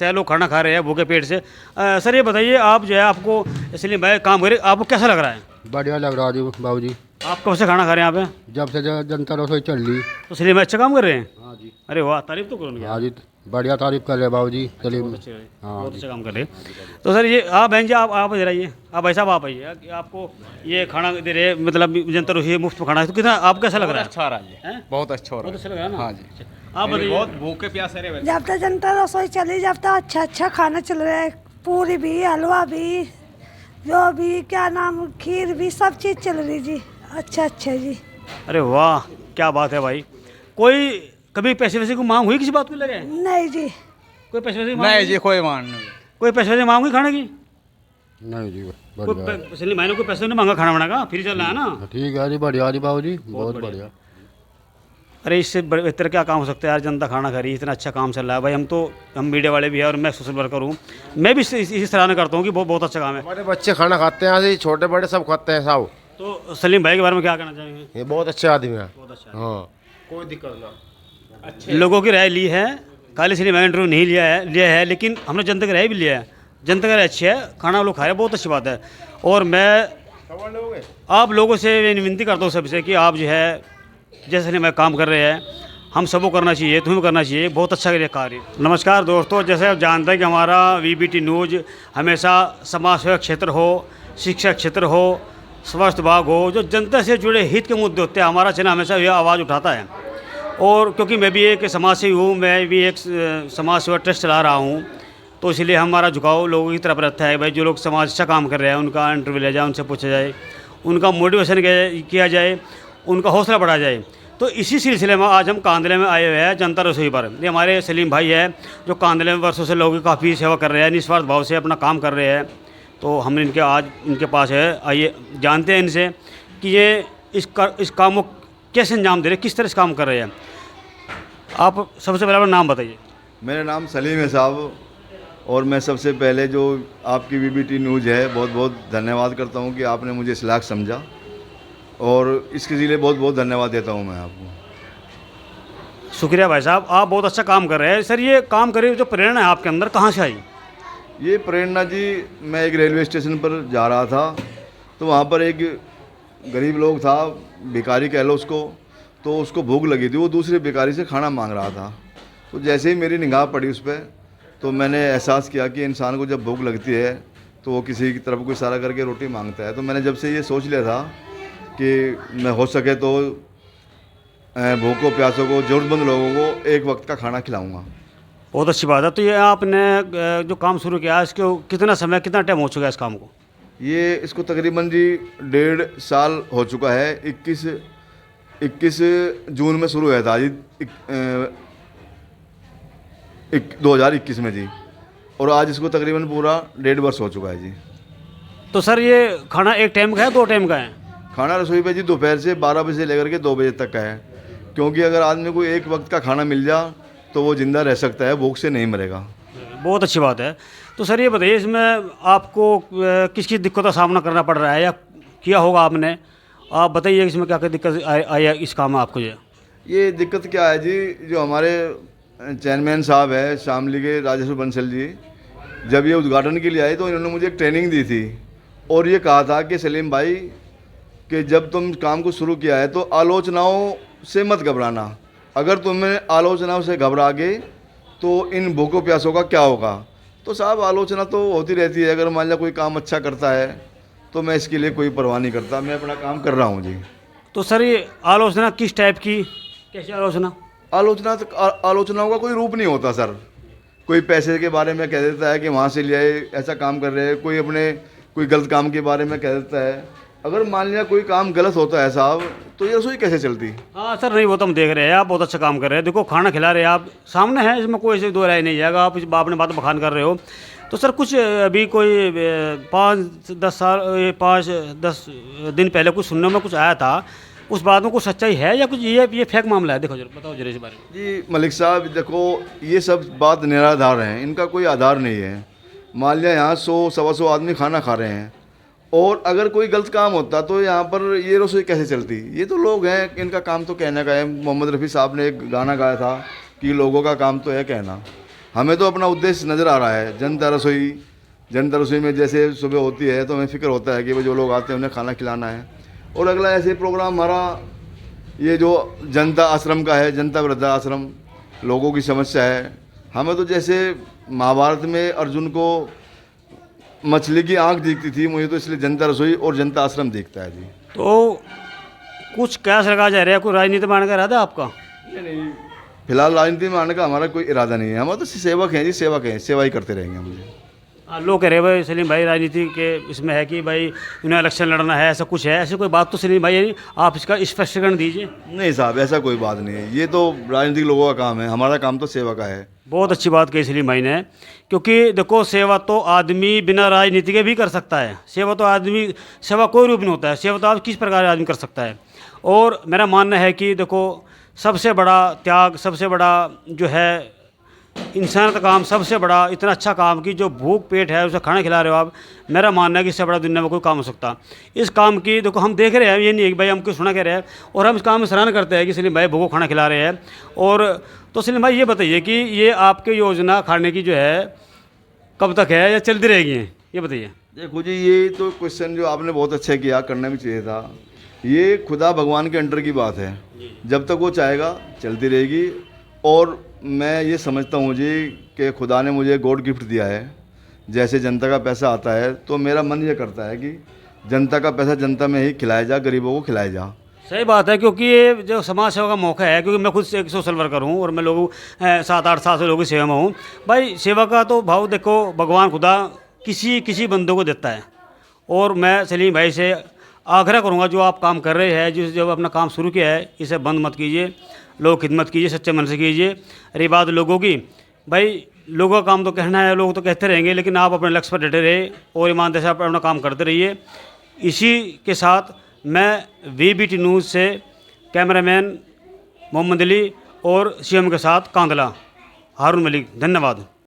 है, लोग खाना खा रहे हैं भूखे पेट से। सर ये बताइए, आप जो है आपको इसलिए मैं काम करे, आपको कैसा लग रहा है? बढ़िया लग रहा है बाबू जी। आप कब से खाना खा रहे हैं यहाँ पे? जब से जनता रसोई चल रही। तो इसलिए मैं अच्छा काम कर रहे हैं? हाँ जी। अरे वाह, तारीफ तो करो उनकी। हाँ जी, बढ़िया तारीफ कर रहे बाबू जी। चलिए। बहुत अच्छे हाँ बहुत अच्छा काम कर रहे हैं। तो सर ये आप बहन जी, आप इधर आइए, आप भाई साहब आप आइए कि आपको ये खाना दे रहे हैं, मतलब जनता रसोई मुफ्त में खाना है, तो कितना आपको कैसा लग रहा है? अच्छा रहा जी, हैं? बहुत अच्छा हो रहा बहुत है। अच्छा लग रहा है ना? हाँ जी, आप बताइए। बहुत भूखे प्यासे रहे। जब तक जनता रसोई चली, जब तक अच्छा अच्छा खाना चल रहा है, पूरी भी, हलवा भी, जो भी क्या नाम, खीर भी, सब चीज़ चल रही जी। अच्छा अच्छा जी। अरे वाह, क्या बात है भाई। कोई कभी पैसे वैसे की मांग हुई किसी बात को लगे? नहीं जी। कोई पैसे वैसे की मांग नहीं हुई? जी, कोई मान नहीं। कोई पैसे वैसे की मांग हुई खाने की? नहीं जी, कोई बढ़िया। पिछले महीने कोई पैसे नहीं मांगा खाना बनाने का, फिर चल रहा है ना? ठीक है जी, बढ़िया जी बाबू जी, बहुत बढ़िया। बढ़िया। अरे इससे बेहतर क्या काम हो सकता है यार, जनता खाना खा रही है, इतना अच्छा काम चल रहा है भाई। हम मीडिया वाले भी हैं और मैं सोशल वर्कर हूँ, मैं भी इसी सराहना करता हूँ कि बहुत बहुत अच्छा काम है। हमारे बच्चे खाना खाते हैं, यहाँ से छोटे बड़े सब खाते हैं साहब। तो सलीम भाई के बारे में क्या कहना चाहेंगे? ये बहुत अच्छे आदमी हैं। बहुत अच्छा। हाँ, कोई दिक्कत नहीं। अच्छे लोगों की राय ली है, खाली सलीम भाई इंटरव्यू नहीं लिया है, लेकिन हमने जनता की राय भी लिया है। जनता की राय अच्छी है, खाना लोग खा रहे हैं, बहुत अच्छी बात है। और मैं आप लोगों से विनती करता हूँ सबसे कि आप जो है जैसे सलीम भाई काम कर रहे हैं, हम सबको करना चाहिए, तुम्हें करना चाहिए, बहुत अच्छा कार्य। नमस्कार दोस्तों, जैसे आप जानते हैं कि हमारा वीबीटी न्यूज़ हमेशा समाज सेवा क्षेत्र हो, शिक्षा क्षेत्र हो, स्वास्थ्य विभाग हो, जो जनता से जुड़े हित के मुद्दे होते हैं, हमारा चैनल हमेशा यह आवाज़ उठाता है। और क्योंकि मैं भी एक समाज सेवी हूँ, मैं भी एक समाज सेवा ट्रस्ट चला रहा हूँ, तो इसलिए हमारा झुकाव लोगों की तरफ रहता है भाई, जो लोग समाज अच्छा काम कर रहे हैं उनका इंटरव्यू लिया जाए, उनसे पूछा जाए, उनका मोटिवेशन किया जाए, उनका हौसला बढ़ाया जाए। तो इसी सिलसिले में आज हम कांदले में आए हुए हैं जनता रसोई पर। ये हमारे सलीम भाई है जो कांदले में वर्षों से लोगों की काफ़ी सेवा कर रहे हैं, निस्वार्थ भाव से अपना काम कर रहे हैं। तो हमने इनके पास है, आइए जानते हैं इनसे कि ये इस काम को कैसे अंजाम दे रहे हैं, किस तरह से काम कर रहे हैं। आप सबसे पहले अपना नाम बताइए। मेरा नाम सलीम है साहब, और मैं सबसे पहले जो आपकी वीबीटी न्यूज़ है बहुत बहुत धन्यवाद करता हूँ कि आपने मुझे इस लायक समझा, और इसके लिए बहुत बहुत धन्यवाद देता हूँ मैं आपको। शुक्रिया भाई साहब, आप बहुत अच्छा काम कर रहे हैं। सर ये काम करे जो प्रेरणा है आपके अंदर कहाँ से आई? ये प्रेरणा जी, मैं एक रेलवे स्टेशन पर जा रहा था, तो वहाँ पर एक गरीब लोग था, भिखारी कह लो उसको, तो उसको भूख लगी थी, वो दूसरे भिखारी से खाना मांग रहा था। तो जैसे ही मेरी निगाह पड़ी उस पर, तो मैंने एहसास किया कि इंसान को जब भूख लगती है तो वो किसी की तरफ को इशारा करके रोटी मांगता है। तो मैंने जब से ये सोच लिया था कि मैं हो सके तो भूखों प्यासों को, ज़रूरतमंद लोगों को एक वक्त का खाना खिलाऊंगा। बहुत अच्छी बात है। तो ये आपने जो काम शुरू किया, इसको कितना टाइम हो चुका है इस काम को? ये इसको तकरीबन जी 1.5 साल हो चुका है। 21 जून में शुरू हुआ था जी, 2021 में जी, और आज इसको तकरीबन पूरा 1.5 वर्ष हो चुका है जी। तो सर ये खाना एक टाइम का है, 2 टाइम का है? खाना रसोई पे जी दोपहर से 12 बजे से लेकर के 2 बजे तक का है, क्योंकि अगर आदमी को एक वक्त का खाना मिल जाए तो वो ज़िंदा रह सकता है, भूख से नहीं मरेगा। बहुत अच्छी बात है। तो सर ये बताइए, इसमें आपको किस किस दिक्कत का सामना करना पड़ रहा है या किया होगा आपने? आप बताइए इसमें क्या क्या दिक्कत आई है इस काम में आपको? ये दिक्कत क्या है जी, जो हमारे चेयरमैन साहब है शामली के, राजेश्वर बंसल जी, जब ये उद्घाटन के लिए आए तो इन्होंने मुझे एक ट्रेनिंग दी थी, और ये कहा था कि सलीम भाई कि जब तुम काम को शुरू किया है तो आलोचनाओं से मत घबराना, अगर तुम्हें आलोचनाओं से घबरा गए तो इन भूखों प्यासों का क्या होगा। तो साहब आलोचना तो होती रहती है, अगर मान लिया कोई काम अच्छा करता है तो मैं इसके लिए कोई परवाह नहीं करता, मैं अपना काम कर रहा हूँ जी। तो सर ये आलोचना किस टाइप की, कैसी आलोचना? आलोचनाओं का कोई रूप नहीं होता सर। कोई पैसे के बारे में कह देता है कि वहाँ से ले आए, ऐसा काम कर रहे हैं, कोई अपने कोई गलत काम के बारे में कह देता है। अगर मान लिया कोई काम गलत होता है साहब, तो ये रसोई कैसे चलती? हाँ सर, नहीं वो तो हम देख रहे हैं, आप बहुत अच्छा काम कर रहे हैं। देखो खाना खिला रहे हैं आप, सामने है, इसमें कोई ऐसी दो राय नहीं है। अगर आप इस बाप ने बात बखान कर रहे हो तो सर कुछ अभी कोई 5-10 दिन पहले कुछ सुनने में कुछ आया था, उस बात में कुछ सच्चाई है या कुछ ये फेक मामला है? देखो जरा बताओ जरा इस बारे में। जी मलिक साहब, देखो ये सब बात निराधार हैं, इनका कोई आधार नहीं है। मान लिया यहाँ 100-125 आदमी खाना खा रहे हैं, और अगर कोई गलत काम होता तो यहाँ पर ये रसोई कैसे चलती? ये तो लोग हैं, इनका काम तो कहने का है। मोहम्मद रफ़ी साहब ने एक गाना गाया था कि लोगों का काम तो है कहना, हमें तो अपना उद्देश्य नज़र आ रहा है। जनता रसोई में जैसे सुबह होती है तो हमें फ़िक्र होता है कि भाई जो लोग आते हैं उन्हें खाना खिलाना है। और अगला ऐसे प्रोग्राम हमारा ये जो जनता आश्रम का है, जनता वृद्धाश्रम, लोगों की समस्या है। हमें तो जैसे महाभारत में अर्जुन को मछली की आंख दिखती थी, मुझे तो इसलिए जनता रसोई और जनता आश्रम दिखता है जी। तो कुछ क्या सरकार जा रहा है, कोई राजनीति मानने का इरादा है आपका? फिलहाल राजनीति में आने का हमारा कोई इरादा नहीं है। हम तो सेवक हैं जी, सेवक हैं, सेवा ही करते रहेंगे हम जी। लोग कह रहे हैं भाई सलीम भाई राजनीति के इसमें है कि भाई उन्हें इलेक्शन लड़ना है, ऐसा कुछ है? ऐसी कोई बात तो सलीम भाई है नहीं, आप इसका स्पष्टीकरण दीजिए। नहीं साहब, ऐसा कोई बात नहीं है। ये तो राजनीतिक लोगों का काम है, हमारा काम तो सेवा का है। बहुत अच्छी बात कही सलीम भाई ने, क्योंकि देखो सेवा तो आदमी बिना राजनीति के भी कर सकता है। सेवा कोई रूप नहीं होता है, सेवा तो आप किस प्रकार आदमी कर सकता है। और मेरा मानना है कि देखो सबसे बड़ा त्याग, सबसे बड़ा जो है इंसान का काम, सबसे बड़ा इतना अच्छा काम कि जो भूख पेट है उसे खाना खिला रहे हो आप, मेरा मानना है कि इससे बड़ा दुनिया में कोई काम हो सकता। इस काम की देखो हम देख रहे हैं, ये नहीं है कि भाई हमको सुना कह रहे हैं, और हम इस काम में सराहना करते हैं कि सलीम भाई भूखों खाना खिला रहे हैं। और तो सलीम भाई ये बताइए कि ये आपकी योजना खाने की जो है कब तक है या चलती रहेगी, ये बताइए। देखो जी, ये तो क्वेश्चन जो आपने बहुत अच्छा किया, करना भी चाहिए था। ये खुदा भगवान के अंडर की बात है, जब तक वो चाहेगा चलती रहेगी। और मैं ये समझता हूँ जी कि खुदा ने मुझे गॉड गिफ्ट दिया है। जैसे जनता का पैसा आता है तो मेरा मन ये करता है कि जनता का पैसा जनता में ही खिलाया जा, गरीबों को खिलाया जा। सही बात है, क्योंकि ये जो समाज सेवा का मौका है, क्योंकि मैं खुद एक सोशल वर्कर हूँ और मैं लोगों 7-8 साल से लोगों की सेवा में हूँ। भाई सेवा का तो भाव देखो भगवान खुदा किसी बंदों को देता है। और मैं सलीम भाई से आग्रह करूँगा, जो आप काम कर रहे हैं, जो अपना काम शुरू किया है, इसे बंद मत कीजिए। लोग खिदमत कीजिए, सच्चे मन से कीजिए। रही बात लोगों की, भाई लोगों का काम तो कहना है, लोग तो कहते रहेंगे, लेकिन आप अपने लक्ष्य पर डटे रहे और ईमानदारी से आप अपना काम करते रहिए। इसी के साथ मैं VBT न्यूज़ से कैमरामैन मोहम्मद अली और CM के साथ कांदला हारून मलिक, धन्यवाद।